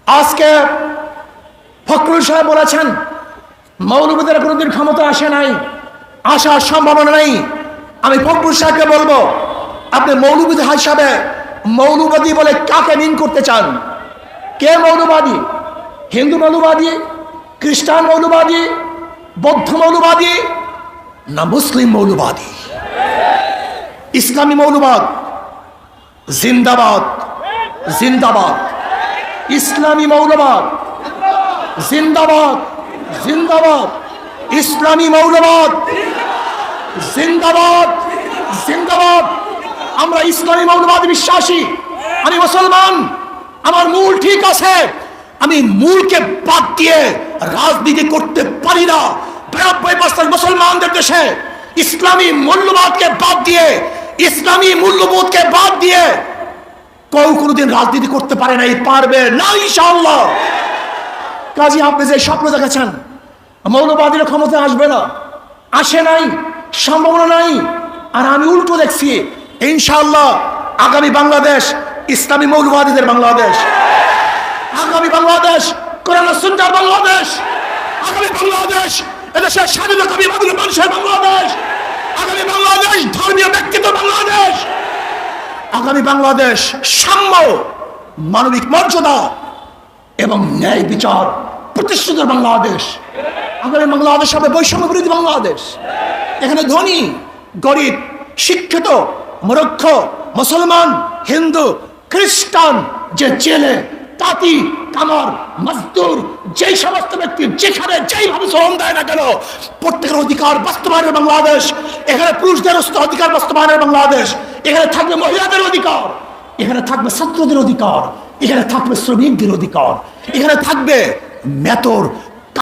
আজকে ফখরুল সাহেব বলেছেন মৌলবীদের কোনোদিন ক্ষমতা আসে নাই, আসার সম্ভাবনা নেই। আমি ফখরুল সাহেবকে বলবো, আপনি মৌলবী হিসাবে মৌলবাদী বলে কাকে মিন করতে চান? কে মৌলবাদী? হিন্দু মৌলবাদী, খ্রিস্টান মৌলবাদী, বৌদ্ধ মৌলবাদী, না মুসলিম মৌলবাদী? ইসলামী মৌলবাদ জিন্দাবাদ, জিন্দাবাদ। ইসলামী মৌলবাদ জিন্দাবাদ, জিন্দাবাদ। ইসলামী মৌলবাদ জিন্দাবাদ, জিন্দাবাদ। আমরা ইসলামী মৌলবাদী বিশ্বাসী। আমি মুসলমান, আমার মূল ঠিক আছে। আমি মূলকে বাদ দিয়ে রাজনীতি করতে পারি না। 92% মুসলমানদের দেশে ইসলামী মূল্যবোধকে বাদ দিয়ে, ইসলামী মূল্যবোধকে বাদ দিয়ে কেউ কোনোদিন রাজনীতি করতে পারে নাই, পারবে না ইনশাআল্লাহ। কাজী আপনি যে স্বপ্ন দেখেছেন মৌলবাদীরা ক্ষমতা আসবে না, আসে নাই, সম্ভাবনা নাই। আর আমি উল্টো দেখছি, ইনশাআল্লাহ আগামী বাংলাদেশ ইসলামী মৌলবাদীদের বাংলাদেশ, আগামী বাংলাদেশ কোরআন ও সুন্নাহর বাংলাদেশ, আগামী বাংলাদেশ এদেশের স্বাধীনতাবাদী মানুষের বাংলাদেশ, আগামী বাংলাদেশ ধর্মীয় ব্যক্তিত্ব বাংলাদেশ, আগামী বাংলাদেশ সাম্য, মানবিক মর্যাদা এবং ন্যায় বিচার প্রতিষ্ঠিত বাংলাদেশ। আগামী বাংলাদেশ হবে বৈষম্য বিরোধী বাংলাদেশ। এখানে ধনী গরিব, শিক্ষিত মূর্খ, মুসলমান, হিন্দু, খ্রিস্টান, যে জেলে, তাঁতি, কামার, মজদুর, যেই সমস্ত ব্যক্তি যেখানে যেইভাবে শ্রম দেয় না কেন, প্রত্যেকের অধিকার বাস্তবায়নের বাংলাদেশ। এখানে পুরুষদের অধিকার বাস্তবায়নের বাংলাদেশ। এখানে থাকবে মহিলাদের অধিকার, এখানে থাকবে ছাত্রদের অধিকার, এখানে থাকবে শ্রমিকদের অধিকার, এখানে থাকবে মেতর